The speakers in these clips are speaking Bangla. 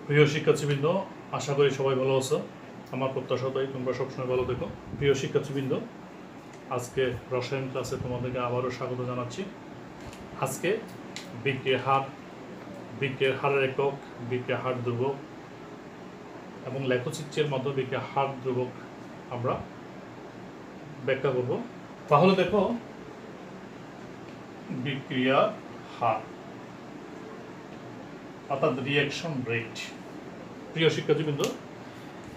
প্রিয় শিক্ষার্থীবৃন্দ, আশা করি সবাই ভালো আছো। আমার প্রত্যাশা তাই তোমরা সবসময় ভালো থেকো। প্রিয় শিক্ষার্থীবৃন্দ, আজকে রসায়ন ক্লাসে তোমাদেরকে আবারও স্বাগত জানাচ্ছি। আজকে বিক্রিয়ার হারের একক, বিক্রিয়া হার ধ্রুবক এবং লেখচিত্রের মাধ্যমে বিক্রিয়া হার ধ্রুবক আমরা ব্যাখ্যা করব। তাহলে দেখো, বিক্রিয়া হার অর্থাৎ রিঅ্যাকশন রেট। প্রিয় শিক্ষার্থীবৃন্দ,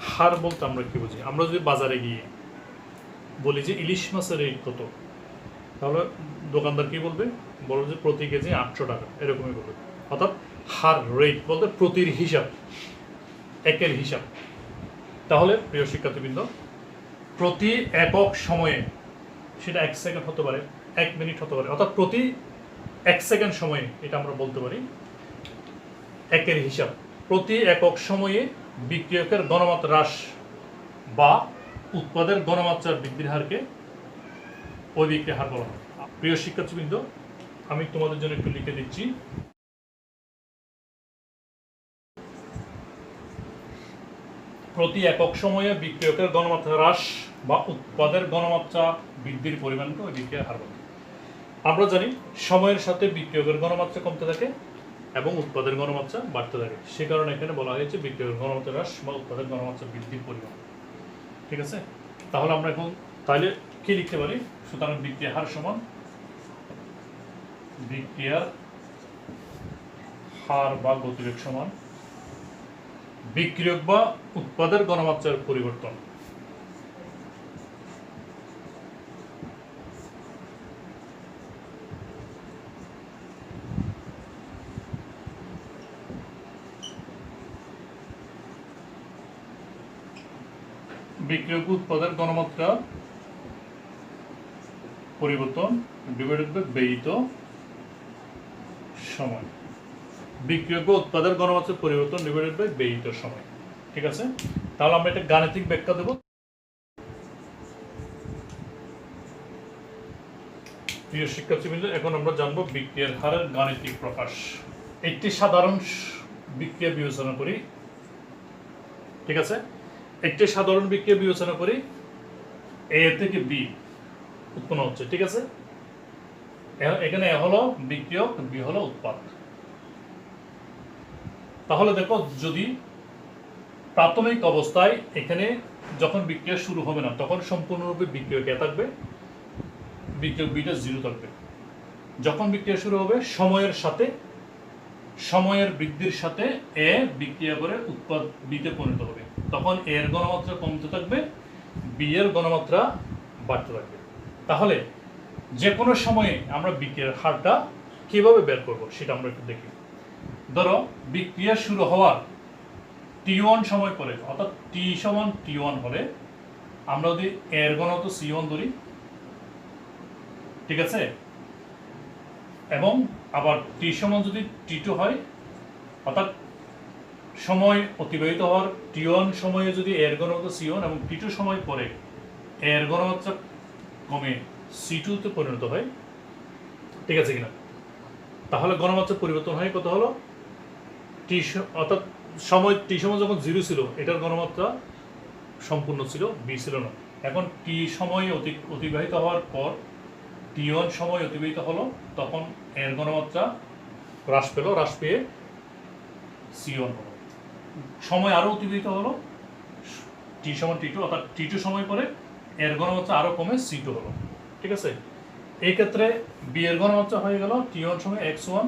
হার বলতে আমরা কি বুঝি? আমরা যদি বাজারে গিয়ে বলি যে ইলিশ মাছের রেট কত, তাহলে দোকানদার কি বলবে? বলবে যে প্রতি কেজি 800 টাকা, এরকমই বলবে। অর্থাৎ হার রেট বলতে প্রতির হিসাব, একের হিসাব। তাহলে প্রিয় শিক্ষার্থীবৃন্দ, প্রতি একক সময়ে, সেটা 1 সেকেন্ড হতে পারে, 1 মিনিট হতে পারে, অর্থাৎ প্রতি 1 সেকেন্ড সময়ে এটা আমরা বলতে পারি একের হিসাব। প্রতি একক সময়ে বিক্রিয়কের গণমাত্রা হ্রাস বা উৎপাদের গণমাত্রার বৃদ্ধির হারকে ওই বিক্রিয়া হার বলা হয়। প্রিয় শিক্ষার্থীবৃন্দ, আমি তোমাদের জন্য একটু লিখে দিচ্ছি। প্রতি একক সময়ে বিক্রিয়কের গণমাত্রা হ্রাস বা উৎপাদের গণমাত্রা বৃদ্ধির পরিমাণকে ওই বিক্রিয়া হার বলা হয়। আমরা জানি সময়ের সাথে বিক্রিয়কের গণমাত্রা কমতে থাকে এবং উৎপাদের গণমাত্রা বাড়তে থাকে। সে কারণে এখানে বলা হয়েছে বিক্রিয়কের গণমাত্রা হ্রাস বা উৎপাদের গণমাত্রা বৃদ্ধির পরিমাণ। ঠিক আছে? তাহলে আমরা এখন তাহলে কি লিখতে পারি? সুতরাং বিক্রিয়া হার সমান বিক্রিয়ার হার বা গতিবেগ সমান বিক্রিয়ক বা উৎপাদের গণমাত্রার পরিবর্তন। বিক্রিয়ক উৎপাদের গণমাত্রা পরিবর্তন ডিভাইডেড বাই ব্যয়িত সময়। বিক্রিয়ক উৎপাদের গণমাত্রা পরিবর্তন ডিভাইডেড বাই ব্যয়িত সময়। ঠিক আছে? তাহলে আমরা একটা গাণিতিক ব্যাখ্যা দেব। প্রিয় শিক্ষার্থীবৃন্দ, এখন আমরা জানবো বিক্রিয়ার হারের গাণিতিক প্রকাশ। একটি সাধারণ বিক্রিয়া বিবেচনা করি। ঠিক আছে? একটি সাধারণ বিক্রিয়া বিবেচনা করি, এ থেকে বি উৎপন্ন হচ্ছে। ঠিক আছে? এখানে এ হলো বিক্রিয়ক, বি হলো উৎপাদ। তাহলে দেখো, যদি প্রাথমিক অবস্থায় এখানে যখন বিক্রিয়া শুরু হবে না, তখন সম্পূর্ণরূপে বিক্রিয়ক এ থাকবে, বিক্রিয়ক বিটা 0 থাকবে। যখন বিক্রিয়া শুরু হবে, সময়ের সাথে, সময়ের বৃদ্ধির সাথে এ বিক্রিয়া করে উৎপাদ বিতে পরিণত হবে। তখন এর গণমাত্রা কমতে থাকবে, বি এর গণমাত্রা বাড়তে থাকবে। তাহলে যে কোনো সময়ে আমরা বিক্রিয়ার হারটা কিভাবে বের করব সেটা আমরা একটু দেখি। ধরো, বিক্রিয়া শুরু হওয়ার t1 সময় পরে, অর্থাৎ t সমান t1 হলে আমরা যদি এর ঘনত্ব c1 ধরি, ঠিক আছে, এবং আবার t সমান যদি t2 হয়, অর্থাৎ সময় অতিবাহিত হওয়ার t1 সময়ে যদি এর ঘনত্ব c1 এবং t2 সময় পরে এর ঘনমাত্রা কমে c2 তে পরিণত হয়, ঠিক আছে কিনা? তাহলে গণমাত্রা পরিবর্তন হয় কত হলো? t, অর্থাৎ সময় t সময় যখন 0 ছিল, এটার গণমাত্রা সম্পূর্ণ ছিল, b ছিল না। এখন t সময় অতিবাহিত হওয়ার পর t1 সময় অতিবাহিত হলো, তখন এর গণমাত্রা হ্রাস পেল, হ্রাস পেয়ে c1 হলো। সময় আরো অতিবাহিত হলো, t সমান t2, অর্থাৎ t2 সময় পরে এর গণমাত্রা আরো কমে c2 হলো। ঠিক আছে? এই ক্ষেত্রে b এর গণমাত্রা হয়ে গেল t1 সময় x1,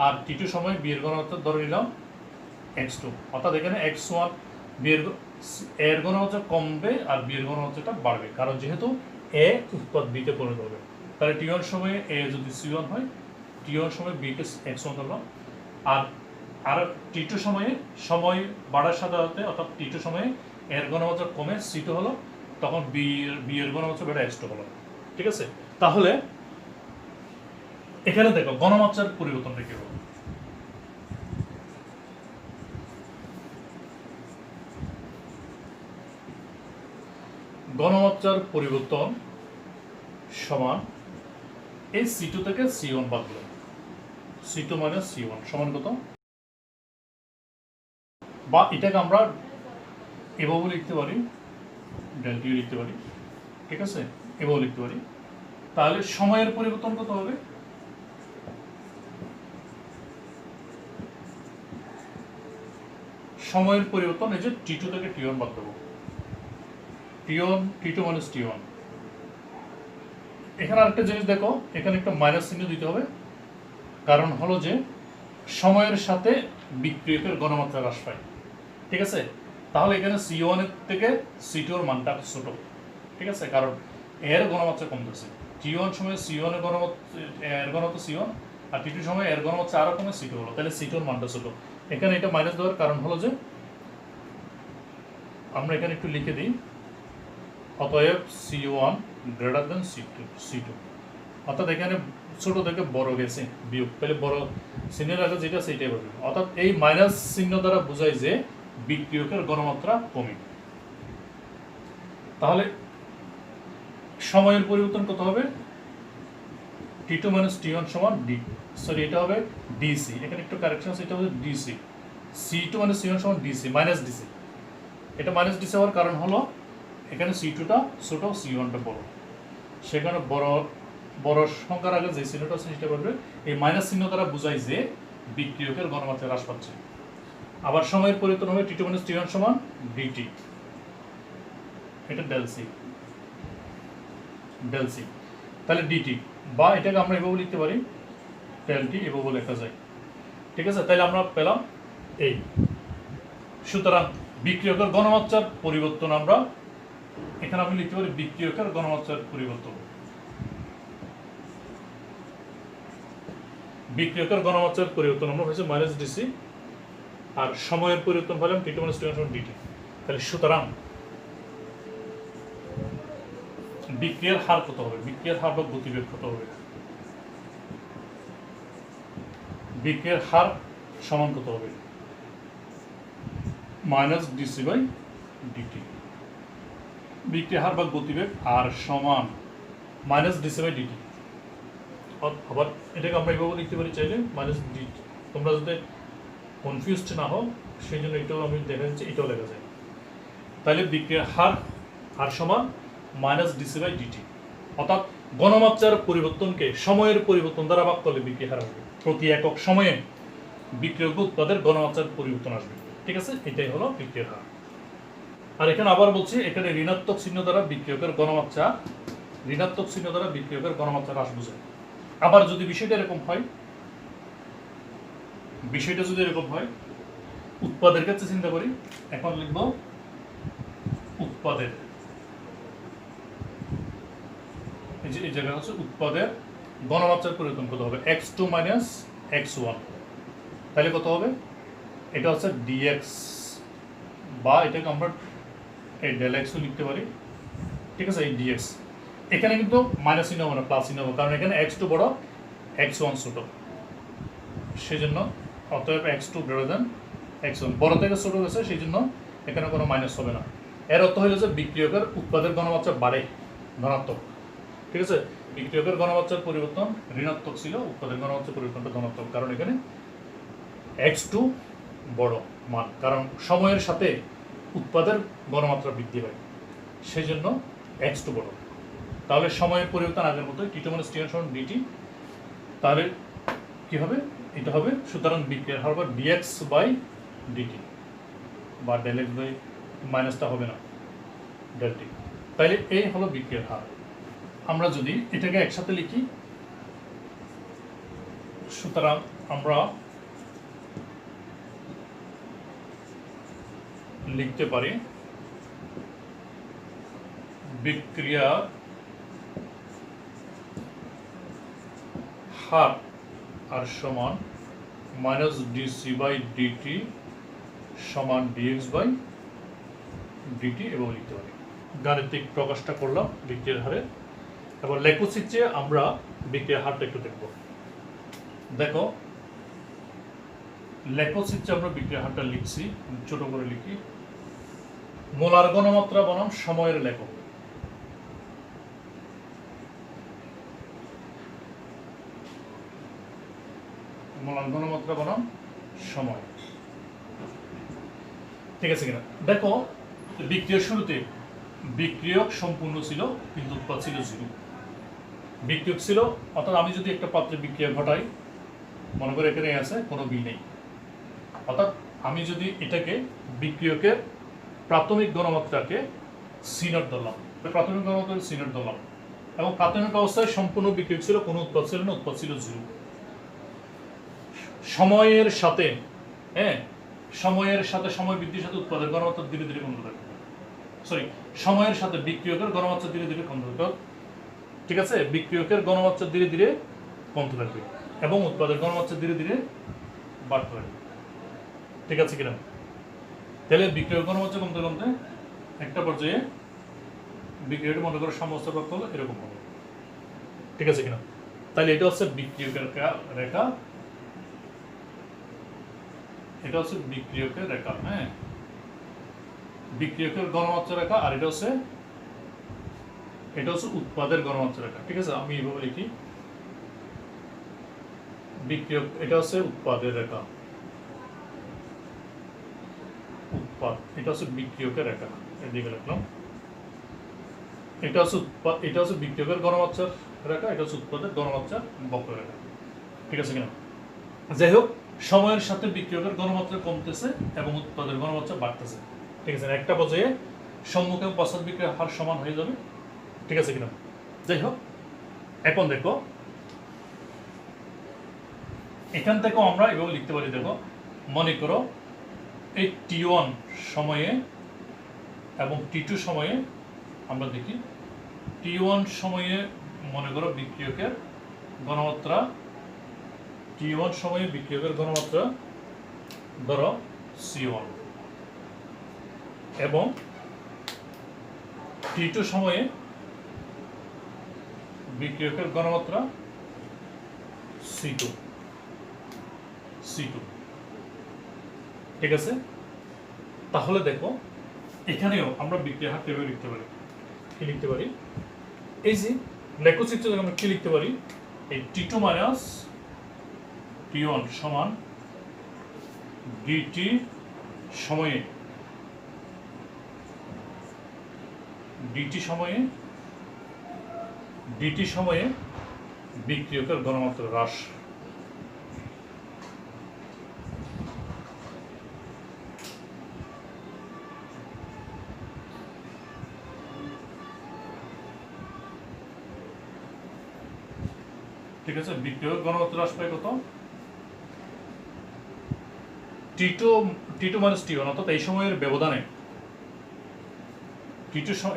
আর t2 সময় b এর গণমাত্রা ধরে নিলাম x2। অর্থাৎ এখানে x1 b এর গণমাত্রা কমবে আর b এর গণমাত্রাটা বাড়বে, কারণ যেহেতু a উৎপাদ b তে পরিণত হবে। তাহলে t1 সময়ে a যদি c1 হয়, t1 সময় b কে x1 ধরলাম, আর t2 সময়ে সময় বাড়ার সাথে সাথে, অর্থাৎ t2 সময়ে এর গণমাত্রা কমে c2 হলো, তখন b এর গণমাত্রা বেড়ে x2 হলো। ঠিক আছে? তাহলে এখানে দেখো গণমাত্রার পরিবর্তনটা কি হবে। গণমাত্রার পরিবর্তন সমান এই c2 থেকে c1 বাদ দিলাম, c2 - c1 সমান কত? বা এটাকে আমরা এভাবে লিখতে পারি, ডেল টিও লিখতে পারি, ঠিক আছে, এভাবে লিখতে পারি। তাহলে সময়ের পরিবর্তন কত হবে? সময়ের পরিবর্তন এই যে T2 থেকে T1 বাদ দেবো, T2 মাইনাস T1। এখানে আরেকটা জিনিস দেখো, এখানে একটা মাইনাস চিহ্ন দিতে হবে, কারণ হলো যে সময়ের সাথে বিক্রিয়কের ঘনমাত্রা হ্রাস পায়, ঠিক আছে। তাহলে এখানে C1 এর থেকে C2 এর মানটা ছোট, ঠিক আছে, কারণ এর ঘনমাত্রা কমতেছে। T1 সময়ে C1 এর ঘনমাত্রা C1, আর T2 সময়ে এর ঘনমাত্রা আরো কমে C2 হলো, তাহলে C2 এর মানটা ছোট। এখানে এটা মাইনাস দেওয়ার কারণ হলো যে আমরা এখানে একটু লিখে দিই, অতএব C1 গ্রেটার দেন C2, অর্থাৎ এখানে ছোট থেকে বড় গেছে বিয়োগ, তাহলে বড় চিহ্নের আগে যেটা সেইটাই পাবে। অর্থাৎ এই মাইনাস চিহ্ন দ্বারা বোঝায় যে বিক্রিয়কের ঘনমাত্রা কমে। তাহলে সময়ের পরিবর্তন কত হবে? T2 মাইনাস T1 সমান সরি এটা হবে DC, এখানে একটু কারেকশন আছে, এটা হবে DC। C2 মাইনাস C1 সমান DC মাইনাস DC। এটা মাইনাস DC হওয়ার কারণ হলো এখানে C2টা ছোট, C1টা বড়, সেখানে বড় সংখ্যার আগে যে চিহ্নটা আছে সেটা করবে। এই মাইনাস চিহ্ন দ্বারা বোঝায় যে বিক্রিয়কের ঘনমাত্রা হ্রাস পাচ্ছে। আবার সময়ের পরিবর্তন হবে T2 মাইনাস T1 সমান DT, এটা ডেল সি, তাহলে DT, বা এটাকে আমরা এভাবে লিখতে পারি ডেল টি, এভাবে লেখা যায়, ঠিক আছে। তাহলে আমরা পেলাম এই। সুতরাং বিক্রিয়কের ঘনমাত্রার পরিবর্তন আমরা এখানে আমি লিখতে পারি বিক্রিয়কের ঘনমাত্রার পরিবর্তন, বিক্রিয়কের ঘনমাত্রার পরিবর্তন আমরা হয়েছে মাইনাস DC, আর সময়ের পরিবর্তন পেলাম T2 মাইনাস T1 সমান DT। তাহলে সুতরাং বিক্রিয়ার হার কত হবে? বিক্রিয়ার হার বা গতিবেগ কত হবে? বিক্রিয়ার হার সমান কত হবে? Minus DC by DT। বিক্রিয়ার হার বা গতিবেগ আর সমান মাইনাস DC বাই DT। আবার এটাকে আমরা এইভাবে লিখতে পারি চাইলে মাইনাস DT। তোমরা যাতে কনফিউজড না হও সেই জন্য এটাও আমি দেখা যাচ্ছে, এটাও লেখা যায়। তাহলে বিক্রিয়ার হার সমান মাইনাস DC বাই DT। অর্থাৎ ঘনমাত্রার পরিবর্তনকে সময়ের পরিবর্তন দ্বারা ভাগ করলে বিক্রিয়ার হার আসবে। প্রতি একক সময়ে বিক্রিয়ক উৎপাদের ঘনমাত্রার পরিবর্তন আসবে, ঠিক আছে। এটাই হলো বিক্রিয়ার হার। আর এখানে আবার বলছি, এখানে ঋণাত্মক চিহ্ন দ্বারা বিক্রিয়কের ঘনমাত্রা, ঋণাত্মক চিহ্ন দ্বারা বিক্রিয়কের ঘনমাত্রা হ্রাস বোঝায়। আবার যদি বিষয়টা এরকম হয়, বিষয়টা যদি এরকম হয়, উৎপাদের ক্ষেত্রে চিন্তা করি, এখন লিখব উৎপাদের, এই জায়গা হচ্ছে উৎপাদের ঘনমাত্রার পরিবর্তন কত হবে? x2 মাইনাস x1, তাহলে কত হবে? এটা হচ্ছে dx, বা এটাকে আমরা এই ডেল এক্সও লিখতে পারি, ঠিক আছে। এই dx এখানে কিন্তু মাইনাস চিহ্ন হবে না, প্লাস চিহ্ন হবে, কারণ এখানে x2 বড়, x1 ছোট, সেজন্য অতএব x2 গ্রেটার দেন x1, বড় থেকে ছোট গেছে, সেই জন্য এখানে কোনো মাইনাস হবে না। এর অর্থ হলো যে বিক্রিয়কের উৎপাদের ঘনমাত্রা বাড়ে, ধনাত্মক, ঠিক আছে। বিক্রিয়কের ঘনমাত্রার পরিবর্তন ঋণাত্মক ছিল, উৎপাদের ঘনমাত্রার পরিবর্তনটা ধনাত্মক, কারণ এখানে x2 বড় মান, কারণ সময়ের সাথে উৎপাদের ঘনমাত্রা বৃদ্ধি পায়, সেই জন্য x2 বড়। তাহলে সময়ের পরিবর্তন আগের মতোই T2 মাইনাস T1 সমান DT। তাহলে কি হবে? এটা হবে, সুতরাং বিক্রিয়ার হার বা dx বাই DT, বা ডেল এক্স বাই মাইনাসটা হবে না, ডেল টি। তাইলে এই হলো বিক্রিয়ার হার। আমরা যদি এটাকে একসাথে লিখি, সুতরাং আমরা লিখতে পারি বিক্রিয়ার হার আর সমান মাইনাস DC বাই DT সমান dx বাই DT, এবং লিখতে পারি। গাণিতিক প্রকাশটা করলাম বিক্রিয়ার হারে। এবার লেখচিত্রে আমরা বিক্রিয়ার হারটা একটু দেখব। দেখো, লেখচিত্রে আমরা বিক্রিয়ার হারটা লিখছি, ছোট করে লিখি। মোলার ঘনমাত্রা বনাম সময়ের লেখক। মোলার ঘনমাত্রা বনাম সময়। ঠিক আছে কিনা? দেখো বিক্রিয়ার শুরুতে বিক্রিয়ক সম্পূর্ণ ছিল কিন্তু উৎপাদ ছিল 0। বিক্রিয়ক ছিল, অর্থাৎ আমি যদি একটা পাত্রে বিক্রিয়া ঘটাই, মনে করে এখানে আছে কোনো বি নেই, অর্থাৎ আমি যদি এটাকে বিক্রিয়কের প্রাথমিক ঘনমাত্রাকে C0 ধরলাম, প্রাথমিক ঘনমাত্রা C0 ধরলাম, এবং প্রাথমিক অবস্থায় সম্পূর্ণ বিক্রিয়ক ছিল, কোনো উৎপাদ ছিল না, উৎপাদ ছিল 0। সময়ের সাথে সময় বৃদ্ধির সাথে উৎপাদের ঘনমাত্রা ধীরে ধীরে কমতে থাকে, সময়ের সাথে বিক্রিয়কের ঘনমাত্রা ধীরে ধীরে কমতে থাকবে, ঠিক আছে? বিক্রিয়কের ঘনমাত্রা ধীরে ধীরে কমতে থাকবে এবং উৎপাদের ঘনমাত্রা ধীরে ধীরে বাড়তে থাকবে, ঠিক আছে কিনা? তাহলে বিক্রিয়ক ঘনমাত্রা কমতে কমতে একটা পর্যায়ে বিক্রিয়কের মনে করো সাম্যাবস্থা প্রাপ্ত হলো এরকম হবে, ঠিক আছে কিনা? তাহলে এটা হচ্ছে বিক্রিয়কের রেখা, এটা হচ্ছে বিক্রিয়কের রেখা, হ্যাঁ, বিক্রিয়কের ঘনমাত্রা রেখা, আর এটা হচ্ছে উৎপাদের ঘনমাত্রা রেখা, ঠিক আছে? আমি এইভাবে লিখি, বিক্রিয়ক, এটা হচ্ছে উৎপাদের রেখা, উৎপাদ, এটা হচ্ছে বিক্রিয়কের রেখা, এদিকে লিখলাম। এটা হচ্ছে বিক্রিয়কের ঘনমাত্রার রেখা, এটা হচ্ছে উৎপাদের ঘনমাত্রার বক্ররেখা, ঠিক আছে কিনা? যাই হোক, সময়ের সাথে বিক্রিয়কের ঘনমাত্রা কমতেছে এবং উৎপাদের ঘনমাত্রা বাড়তেছে, ঠিক আছে? একটা পর্যায়ে সম্মুখ এবং পশ্চাৎ বিক্রিয়ার হার সমান হয়ে যাবে, ঠিক আছে কিনা? যাই হোক, এখন দেখো এখান থেকেও আমরা এভাবে লিখতে পারি। দেখো, মনে করো এই T1 সময়ে এবং T2 সময়ে আমরা দেখি, T1 সময়ে মনে করো বিক্রিয়কের ঘনমাত্রা, T1 সময়ে বিক্রিয়কের ঘনমাত্রা ধরো C1 এবং T2 সময়ে বিক্রিয়কের ঘনমাত্রা C2, ঠিক আছে? তাহলে দেখো এখানেও আমরা বিক্রিয়ার হার কিভাবে লিখতে পারি, কি লিখতে পারি? এই যে লেখচিত্র আমরা কি লিখতে পারি, এই T2 মাইনাস T1 সমান dt সময়ে বিক্রিয়কের ঘনমাত্রা হ্রাস, ঠিক আছে? বিক্রিয়ক ঘনমাত্রা হ্রাস পায় কত? T2 মাইনাস T1, অর্থাৎ এই সময়ের ব্যবধানে,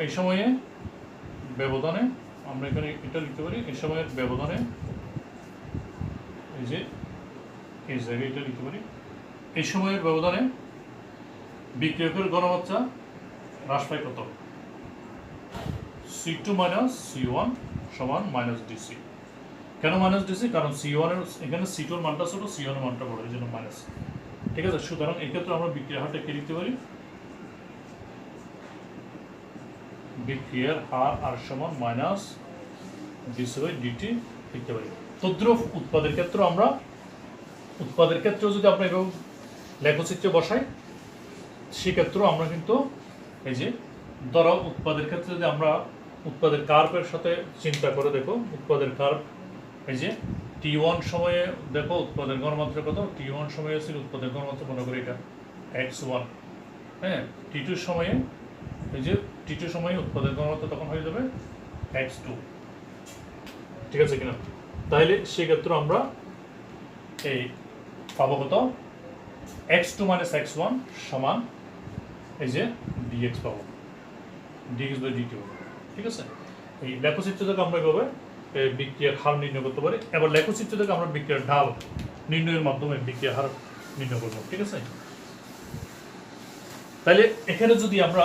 এই সময়ে ব্যবধানে আমরা এখানে এটা লিখতে পারি, এই সময়ের ব্যবধানে, এই যে এই জায়গায় এটা লিখতে পারি, এই সময়ের ব্যবধানে বিক্রিয়কের ঘনমাত্রা হ্রাস পায় কত? C2 মাইনাস C1 সমান মাইনাস DC। কেন মাইনাস DC? কারণ C1 এর এখানে C2 এর মানটা ছোট, C1 এর মানটা বড়, এই জন্য মাইনাস, ঠিক আছে? সুতরাং এই ক্ষেত্রে আমরা বিক্রিয়ার হারটা কি লিখতে পারি? বিক্রিয়ার হার আর সমান মাইনাস DC/dt লিখতে পারি। তদ্রূপ উৎপাদের ক্ষেত্রে যদি আমরা এভাবে লেখচিত্রে বসাই, সেক্ষেত্রেও আমরা কিন্তু এই যে ধরো উৎপাদের ক্ষেত্রে যদি আমরা উৎপাদের কার্ভের সাথে চিন্তা করে দেখো, উৎপাদের কার্ভ, এই যে T1 সময়ে দেখো উৎপাদের ঘনমাত্রা কত? T1 সময়ে ছিল উৎপাদের ঘনমাত্রা, মনে করি এটা x1, হ্যাঁ। T2 সময়ে, এই যে T2 সময়ে উৎপাদের ঘনমাত্রা তখন হয়ে যাবে x2, ঠিক আছে কিনা? তাহলে সেক্ষেত্রে আমরা এই পাবো কত? x2 মাইনাস x1 সমান এই যে dx পাবো, dx/dt পাবো, ঠিক আছে? এই লেখচিত্র থেকে আমরা এভাবে বিক্রিয়ার হার নির্ণয় করতে পারি। এবার লেখচিত্র থেকে আমরা বিক্রিয়ার ঢাল নির্ণয়ের মাধ্যমে বিক্রিয়ার হার নির্ণয় করবো, ঠিক আছে? তাহলে এখানে যদি আমরা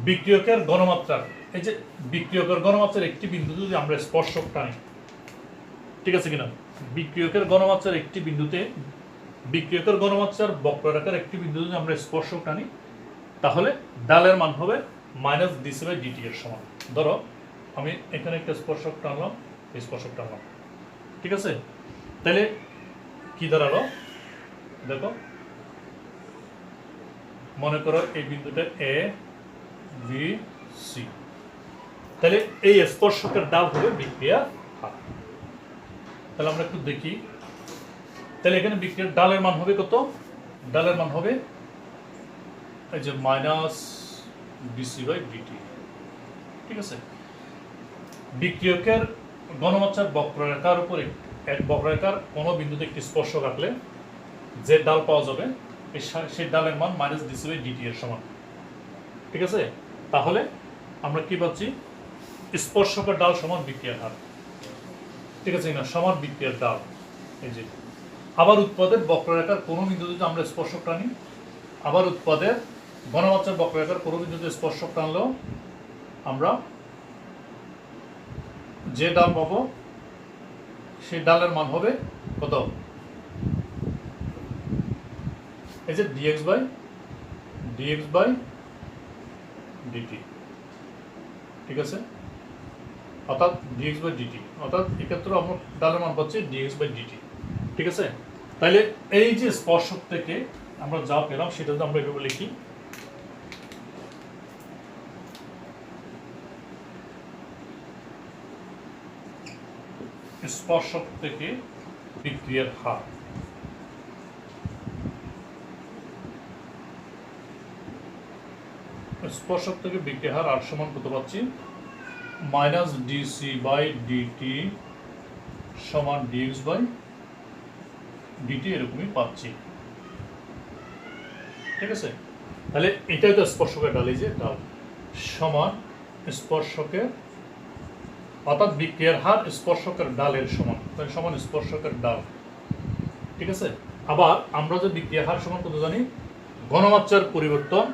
বিক্রিয়কের ঘনমাত্রার, এই যে বিক্রিয়কের ঘনমাত্রার একটি বিন্দু যদি আমরা স্পর্শক টানি, ঠিক আছে কিনা? বিক্রিয়কের ঘনমাত্রার একটি বিন্দুতে, বিক্রিয়কের ঘনমাত্রার বক্ররেখার একটি বিন্দু যদি আমরা স্পর্শক টানি, তাহলে ডালের মান হবে মাইনাস DC/dt এর সমান। ধরো আমি এখানে একটা স্পর্শক টানলাম, এই স্পর্শক টানলাম, ঠিক আছে? তাহলে কি দাঁড়ালো? দেখো মনে করো এই বিন্দুটা এ বি সি, তাহলে এই স্পর্শকের ডাল হবে বিক্রিয়ার হার। তাহলে আমরা একটু দেখি, তাহলে এখানে বিক্রিয়ার ডালের মান হবে কত? ডালের মান হবে এই যে মাইনাস ডিসি বাই ডিটি। ঠিক আছে, বিক্রিয়কের ঘনমাত্রার বক্ররেখার উপরে এক বক্ররেখার কোনো বিন্দুতে একটি স্পর্শক আঁকলে যে ডাল পাওয়া যাবে সেই ডালের মান মাইনাস ডিসি বাই ডিটি এর সমান। ঠিক আছে, তাহলে আমরা কি পাচ্ছি? স্পর্শকের ডাল সমান বিক্রিয়ার হার। ঠিক আছে না, সমান বিক্রিয়ার ডাল। এই যে আবার উৎপাদের বক্ররেখার কোনো বিন্দুতে যদি আমরা স্পর্শক টানি, আবার উৎপাদের ঘনমাত্রার বক্ররেখার কোনো বিন্দুতে স্পর্শক টানলেও আমরা যে ডাল পাবো সেই ডালের মান হবে কত? এই যে ডিএক্স বাই ডিটি। ঠিক আছে, অর্থাৎ ডিএক্স বাই ডিটি, অর্থাৎ এক্ষেত্রে আমরা ডালের মান পাচ্ছি ডিএক্স বাই ডিটি। ঠিক আছে, তাহলে এই যে স্পর্শক থেকে আমরা যা পেলাম সেটা যদি আমরা এভাবে লিখি, স্পর্শক থেকে বিক্রিয়ার হার। স্পর্শক থেকে বিক্রিয়ার হার আর সমান কত পাচ্ছি? মাইনাস ডিসি বাই ডিটি সমান ডিএক্স বাই ডিটি, এরকমই পাচ্ছি। ঠিক আছে, তাহলে এটাই তো স্পর্শকের ডাল, এই যে ডাল সমান স্পর্শকের, অর্থাৎ বিক্রিয়ার হার স্পর্শকের ডালের সমান, তাই সমান স্পর্শকের ডাল। ঠিক আছে, আবার আমরা যে বিক্রিয়ার হার সমান কত জানি? ঘনমাত্রার পরিবর্তন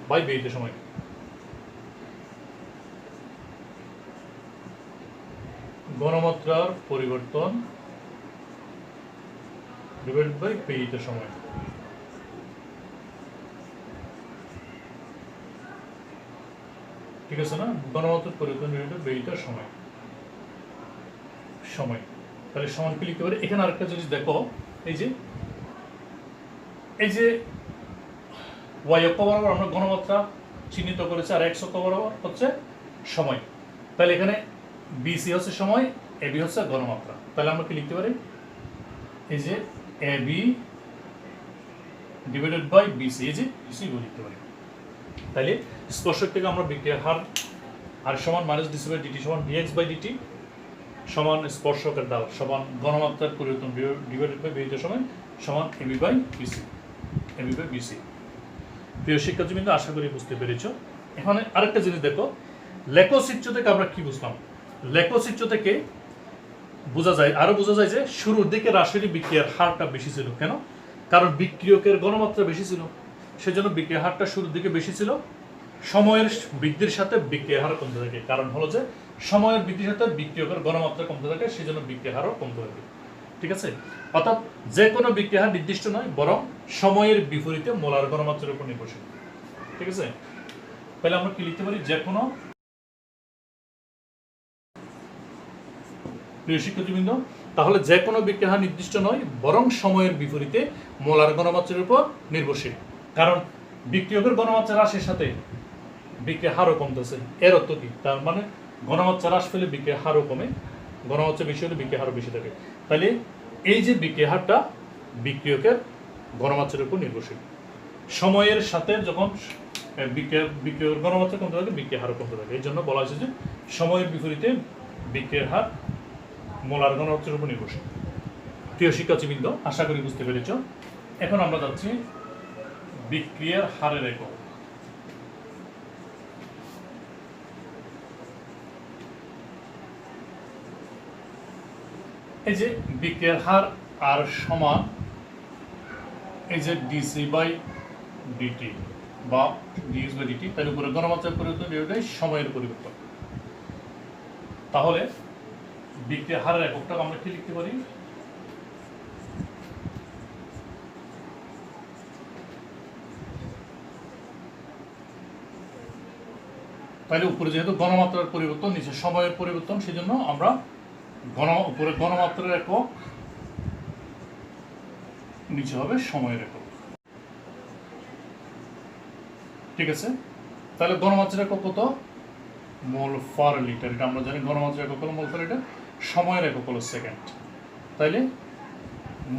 বাই ব্যয়িত সময়। ঘনমাত্রার পরিবর্তন ডিভাইডেড বাই ব্যয়িত সময়। ঠিক আছে না, ঘনমাত্রার পরিবর্তন ডিভাইডেড বাই ব্যয়িত সময়। তাহলে সমান কি লিখতে পারি? এখানে আরেকটা জিনিস দেখো, এই যে ওয়াই অক্ষ বরাবর আমরা ঘনমাত্রা চিহ্নিত করেছি, আর এক্স অক্ষ বরাবর হচ্ছে সময়। তাহলে এখানে বিসি হচ্ছে সময়, এবি হচ্ছে ঘনমাত্রা। তাহলে আমরা কি লিখতে পারি? এই যে এবি ডিভাইডেড বাই বিসি, এই যে বিসি লিখতে পারি। তাহলে স্পর্শক থেকে আমরা বিক্রিয়ার হার আর সমান মাইনাস ডিসি বাই ডিটি সমান ডিএক্স বাই ডিটি সমান স্পর্শকের ডাল সমান ঘনমাত্রার পরিবর্তন ডিভাইডেড বাই ব্যয়িত সময় সমান এবি বাই বিসি। প্রিয় শিক্ষার্থীবৃন্দ, আশা করি বুঝতে পেরেছ। এখানে আরেকটা জিনিস দেখো, লেখচিত্র থেকে আমরা কি বুঝলাম? লেখচিত্র থেকে বোঝা যায় যে শুরুর দিকে রাসায়নিক বিক্রিয়ার হারটা বেশি ছিল। কেন? কারণ বিক্রিয়কের ঘনমাত্রা বেশি ছিল, সেজন্য বিক্রিয়ার হারটা শুরুর দিকে বেশি ছিল। সময়ের বৃদ্ধির সাথে বিক্রিয়ার হার কমতে থাকে, কারণ হলো যে সময়ের বৃদ্ধির সাথে বিক্রিয়কের ঘনমাত্রা কমতে থাকে, সেজন্য বিক্রিয়ার হারও কমতে থাকে। ঠিক আছে, অর্থাৎ যে কোনো বিক্রিয়ার হার নির্দিষ্ট নয়, বরং সময়ের বিপরীতে মোলার ঘনমাত্রার উপর নির্ভরশীল। ঠিক আছে, তাহলে আমরা কি লিখতে পারি? যে কোনো, প্রিয় শিক্ষার্থীবৃন্দ, তাহলে যে কোনো বিক্রিয়ার হার নির্দিষ্ট নয়, বরং সময়ের বিপরীতে মোলার ঘনমাত্রার উপর নির্ভরশীল। কারণ বিক্রিয়কের ঘনমাত্রা হ্রাসের সাথে বিক্রিয়ার হারও কমতেছে। এর অর্থ কি? তার মানে ঘনমাত্রা হ্রাস পেলে বিক্রিয়ার হারও কমে, ঘনমাত্রা বেশি হলে বিক্রিয়ার হারও বেশি থাকে। তাহলে এই যে বিক্রিয়ার হারটা বিক্রিয়কের ঘনমাত্রার উপর নির্ভরশীল। সময়ের সাথে যখন বিক্রিয়কের ঘনমাত্রা কমতে থাকে, বিক্রিয়ার হারও কমতে থাকে। এই জন্য বলা হয়েছে যে সময়ের বিপরীতে বিক্রিয়ার হার মোলার ঘনমাত্রার উপর নির্ভরশীল। প্রিয় শিক্ষার্থীবৃন্দ, আশা করি বুঝতে পেরেছ। এখন আমরা যাচ্ছি বিক্রিয়ার হারের একক। এই যে বিক্রিয়ার হার আর সমান এই যে ডিসি বাই ডিটি বা ডিএক্স বাই ডিটি, তার উপরে ঘনমাত্রার পরিবর্তন এটাই সময়ের পরিবর্তন। তাহলে বিক্রিয়ার হারের এককটা আমরা কি লিখতে পারি? তাহলে উপরে যেহেতু ঘনমাত্রার পরিবর্তন, নিচে সময়ের পরিবর্তন, সেজন্য আমরা উপরে ঘনমাত্রার একক, নিচে হবে সময়ের একক। ঠিক আছে, তাহলে ঘনমাত্রার একক কত? মোল পার লিটার। এটা আমরা জানি ঘনমাত্রার একক হলো মোল পার লিটার, সময়ের একক হলো সেকেন্ড। তাইলে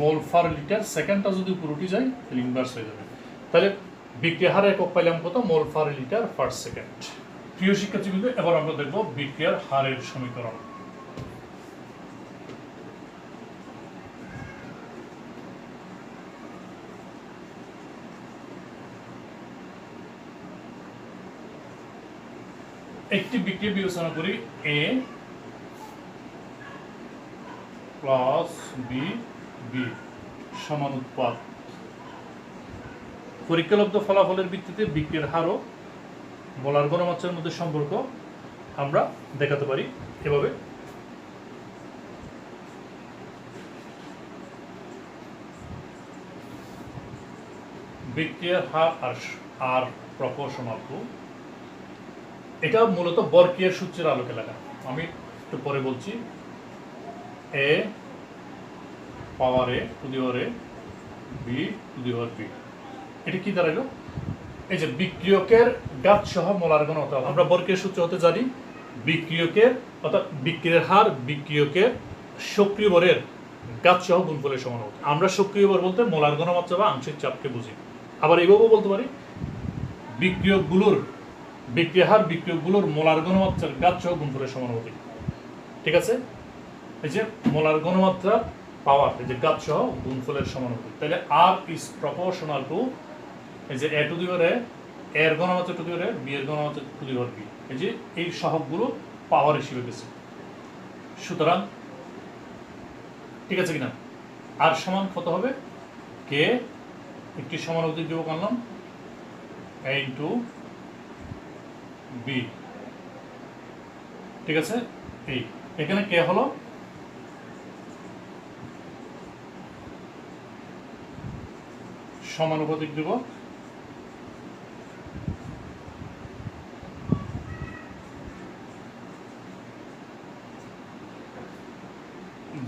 মোল পার লিটার, সেকেন্ডটা যদি উপরে উঠে যায় তাহলে ইনভার্স হয়ে যাবে। তাহলে বিক্রিয়ার হার একক পাইলাম কত? মোল পার লিটার পার সেকেন্ড। প্রিয় শিক্ষার্থীবৃন্দ, এবার আমরা দেখব বিক্রিয়ার হারের সমীকরণ। একটি বিক্রিয়া বিবেচনা করি, এ প্লাস বি বি সমান উৎপাদ। পরীক্ষালব্ধ ফলাফলের ভিত্তিতে বিক্রিয়ার হার ও মোলার ঘনমাত্রার মধ্যে সম্পর্ক আমরা দেখাতে পারি এভাবে। বিক্রিয়ার হার আর প্রপোর্শনাল টু, এটা মূলত বরক্রিয়ার সূত্রের আলোকে লেখা, আমি একটু পরে বলছি। A power A to the power A B to the power B, এটা কি দাঁড়াইল? এই যে বিক্রিয়কের ঘাত সহ মোলার ঘনত্ব, আমরা বরক্রিয়ার সূত্র হতে জানি বিক্রিয়কের অর্থাৎ বিক্রিয়ার হার বিক্রিয়কের সক্রিয় ভরের ঘাত সহ গুণফলের সমানুপাতিক। আমরা সক্রিয় ভর বলতে মোলার ঘনমাত্রা বা আংশিক চাপকে বুঝি। আবার এইভাবেও বলতে পারি বিক্রিয়কগুলোর বিক্রিয়ার হার বিক্রিয়কগুলোর মোলার ঘনমাত্রার ঘাত সহ গুণফলের সমানুপাতিক। ঠিক আছে, এই যে মোলার ঘনমাত্রা পাওয়ার, এই যে ঘাত সহ গুণফলের সমানুপাতিক। তাহলে আর ইজ প্রপোর্শনাল টু, এই যে এ টু দি পাওয়ার এ, এর ঘনমাত্রা two the power A, B এর ঘনমাত্রা টু দি পাওয়ার বি, এই যে এই সহগগুলো পাওয়ার হিসেবে গেছে। সুতরাং ঠিক আছে কিনা? আর সমান কত হবে? কে একটি সমানুপাতিক ধ্রুবক আনলাম এ ইন্টু বি। ঠিক আছে, এই এখানে কে হলো সমানুপাতিক ধ্রুবক,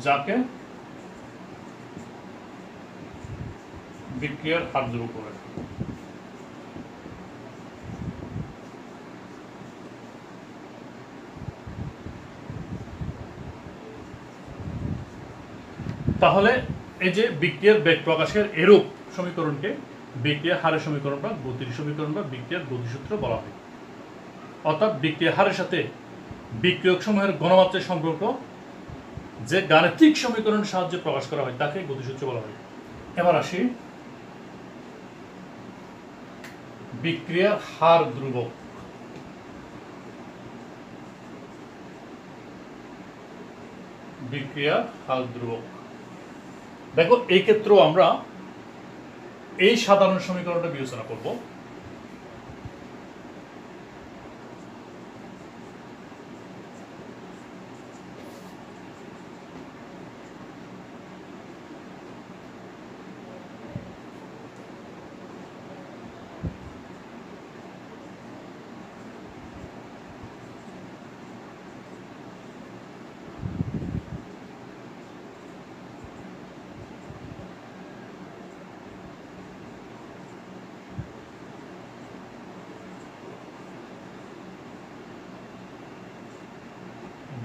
যাকে বিক্রিয়ার হার ধ্রুবক বলে। তাহলে এই যে বিক্রিয়ার বেগ প্রকাশের এরূপ সমীকরণকে বিক্রিয়ার হারের সমীকরণ বা গতির সমীকরণ বা বিক্রিয়ার গতিসূত্র বলা হয়। অর্থাৎ বিক্রিয়ার হারের সাথে বিক্রিয়ক সমূহের ঘনমাত্রার সম্পর্ক যে গাণিতিক সমীকরণের সাহায্যে প্রকাশ করা হয় তাকে গতিসূত্র বলা হয়। এবার আসি বিক্রিয়ার হার ধ্রুবক। বিক্রিয়ার হার ধ্রুবক, দেখো এই ক্ষেত্রেও আমরা এই সাধারণ সমীকরণটা বিবেচনা করব।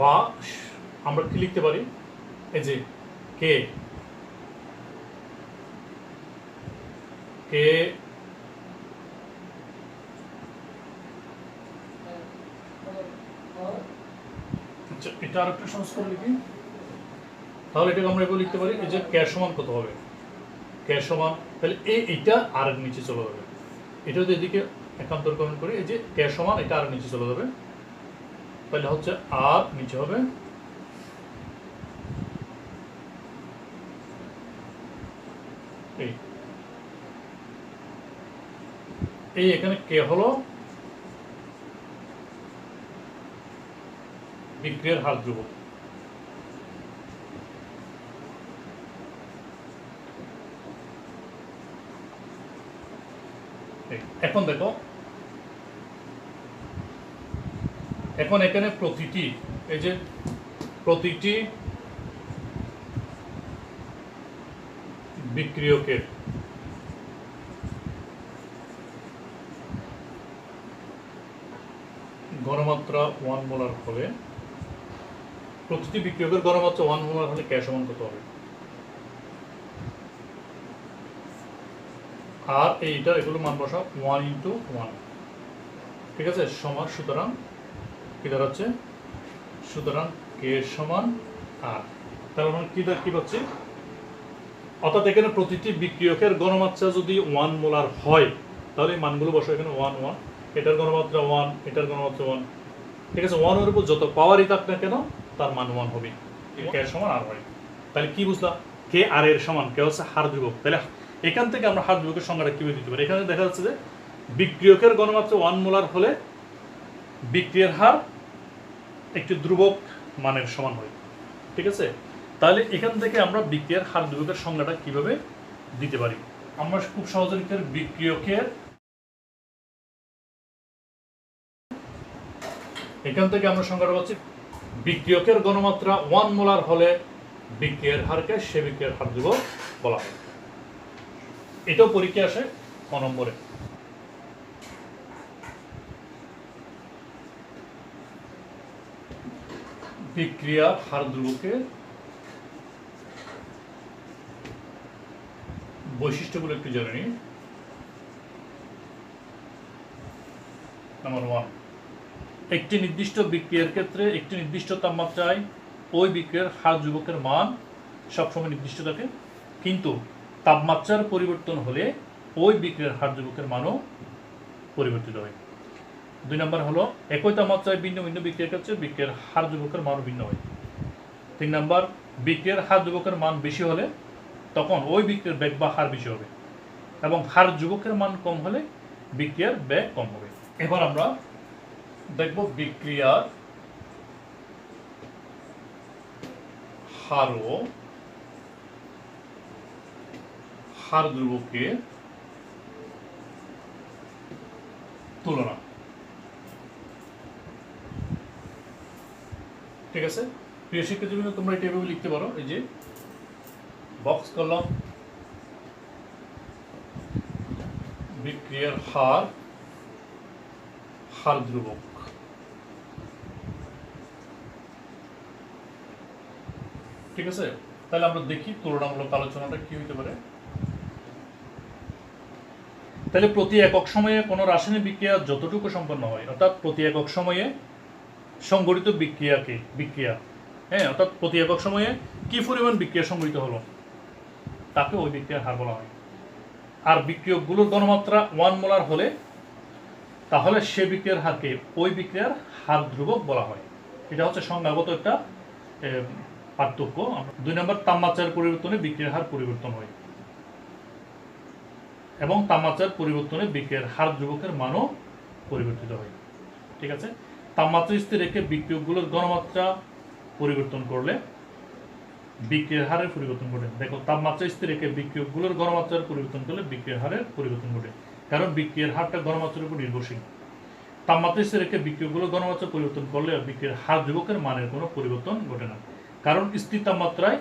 বা আমরা কি লিখতে পারি? এই যে কে কে এটা আর একটু সহজ করে লিখি, তাহলে এটাকে আমরা এভাবে লিখতে পারি। এই যে কে সমান কত হবে? কে সমান, তাহলে এইটা আর নিচে চলে যাবে, এটা যদি এদিকে একান্তরকরণ করি, এই যে কে সমান এটা আর নিচে চলে যাবে, তাহলে হচ্ছে আর নিচে হবে এই এখানে কে হলো বিক্রিয়ার হার ধ্রুবক। এখন দেখো, এখন এখানে প্রতিটি এই যে প্রতিটি বিক্রিয়কের ঘনমাত্রা 1 মোলার হলে প্রতিটি বিক্রিয়কের ঘনমাত্রা 1 মোলার হলে কে সমান কত হবে? আর এইটা এগুলো মান বসাও 1 × 1, ঠিক আছে, সমান, সুতরাং কি দাঁড়াচ্ছে, সুতরাং কে সমান আর, তার মানে কি পাচ্ছি, অর্থাৎ এখানে প্রতিটি বিক্রিয়কের ঘনমাত্রা যদি 1 মোলার হয় তাহলে মানগুলো বসো এখানে 1 1, এটার ঘনমাত্রা 1, এটার ঘনমাত্রা 1, ঠিক আছে, 1 এর উপর যত পাওয়ারই থাক না কেন তার মান 1 হবে, কে এর সমান আর হয়। তাহলে কি বুঝলাম, কে আর এর সমান, কে হচ্ছে হার ধ্রুবক। তাহলে এখান থেকে আমরা হার ধ্রুবকের সংজ্ঞাটা কিভাবে দিতে পারি, এখানে দেখা যাচ্ছে যে বিক্রিয়কের ঘনমাত্রা 1 মোলার হলে বিক্রিয়ার হার একটি ধ্রুবক মানের সমান হয়, ঠিক আছে। তাহলে এখান থেকে আমরা বিক্রিয়ার হার ধ্রুবকের সংজ্ঞাটা কিভাবে দিতে পারি, আমরা খুব সহজে লিখতে পারি বিক্রিয়কের, এখান থেকে আমরা সংজ্ঞাটা পাচ্ছি বিক্রিয়কের ঘনমাত্রা 1 মোলার হলে বিক্রিয়ার হারকে সে বিক্রিয়ার হার ধ্রুবক বলা হয়। এটাও পরীক্ষা আসে ক নম্বরে। বিক্রিয়ার হার ধ্রুবকের বৈশিষ্ট্যগুলো একটু জেনে নিই। নাম্বার 1, একটি নির্দিষ্ট বিক্রিয়ার ক্ষেত্রে একটি নির্দিষ্ট তাপমাত্রায় ওই বিক্রিয়ার হার ধ্রুবকের মান সবসময় নির্দিষ্ট থাকে, কিন্তু তাপমাত্রার পরিবর্তন হলে ওই বিক্রিয়ার হার ধ্রুবকের মানও পরিবর্তিত হয়। 2 নম্বর হলো একই তাপমাত্রায় ভিন্ন ভিন্ন বিক্রিয়ার ক্ষেত্রে বিক্রিয়ার হার ধ্রুবকের মানও ভিন্ন হয়। 3 নম্বর, বিক্রিয়ার হার ধ্রুবকের মান বেশি হলে তখন ওই বিক্রিয়ার বেগ বা হার বেশি হবে, এবং হার ধ্রুবকের মান কম হলে বিক্রিয়ার বেগ কম হবে। এবার আমরা দেখব বিক্রিয়ার হার ও হার ধ্রুবকের তুলনা, ঠিক আছে। প্রিয় শিক্ষার্থীবৃন্দ, তোমরা এটা এভাবে লিখতে পারো, এই যে বক্স করলাম বিক্রিয়ার হার, হার ধ্রুবক, ঠিক আছে। তাহলে আমরা দেখি তুলনামূলক আলোচনাটা কি হতে পারে। তাহলে প্রতি একক সময়ে কোনো রাসায়নিক বিক্রিয়া যতটুকু সম্পন্ন হয়, অর্থাৎ প্রতি একক সময়ে সংঘটিত বিক্রিয়া, হ্যাঁ, অর্থাৎ প্রতি একক সময়ে কি পরিমাণ বিক্রিয়া সংঘটিত হলো তাকে ওই বিক্রিয়ার হার বলা হয়। আর বিক্রিয়কগুলোর ঘনমাত্রা 1 মোলার হলে তাহলে সে বিক্রিয়ার হারকে ওই বিক্রিয়ার হার ধ্রুবক বলা হয়। এটা হচ্ছে সংজ্ঞাগত একটা পার্থক্য। 2 নম্বর, তাপমাত্রার পরিবর্তনে বিক্রিয়ার হার পরিবর্তন হয়, এবং তাপমাত্রার পরিবর্তনে বিক্রিয়ার হার ধ্রুবকের মানও পরিবর্তিত হয়, ঠিক আছে। তাপমাত্রা স্থির রেখে বিক্রিয়কগুলোর ঘনমাত্রা পরিবর্তন করলে বিক্রিয়ার হারের পরিবর্তন ঘটে। দেখো, তাপমাত্রা স্থির রেখে বিক্রিয়কগুলোর ঘনমাত্রার পরিবর্তন করলে বিক্রিয়ার হারের পরিবর্তন ঘটে, কারণ বিক্রিয়ার হারটা ঘনমাত্রার উপর নির্ভরশীল। তাপমাত্রা স্থির রেখে বিক্রিয়কগুলোর ঘনমাত্রা পরিবর্তন করলে বিক্রিয়ার হার ধ্রুবকের মানের কোনো পরিবর্তন ঘটে না, কারণ স্থির তাপমাত্রায়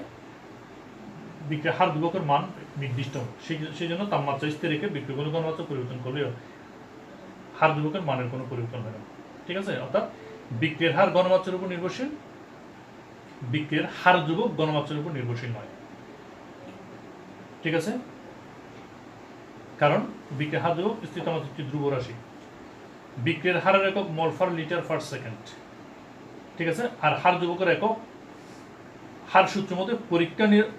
বিক্রিয়ার হার ধ্রুবকের মান নির্দিষ্ট, সেই জন্য তাপমাত্রা স্থির রেখে বিক্রিয়কগুলোর ঘনমাত্রা পরিবর্তন করলে হার ধ্রুবকের মানের কোনো পরিবর্তন হয় না, ঠিক আছে। অর্থাৎ বিক্রিয়ার হার ঘনমাত্রার উপর নির্ভরশীল, বিক্রিয়ার হার ধ্রুবক ঘনমাত্রার উপর নির্ভরশীল নয়, ঠিক আছে। কারণ বিক্রিয়ার হার ধ্রুবক স্থির তাপমাত্রা একটি ধ্রুব রাশি, বিক্রিয়ার হারের একক মোল পার লিটার পার সেকেন্ড, ঠিক আছে। আর হার ধ্রুবকের একক হার সূত্র মতে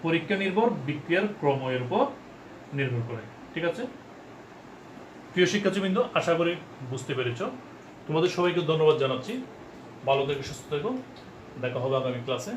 পরীক্ষা নির্ভর বিক্রিয়ার ক্রম এর উপর নির্ভর করে, ঠিক আছে। প্রিয় শিক্ষার্থীবৃন্দ, আশা করি বুঝতে পেরেছ। তোমাদের সবাইকে ধন্যবাদ জানাচ্ছি। ভালো থেকো, সুস্থ থেকো, দেখা হবে আগামী ক্লাসে।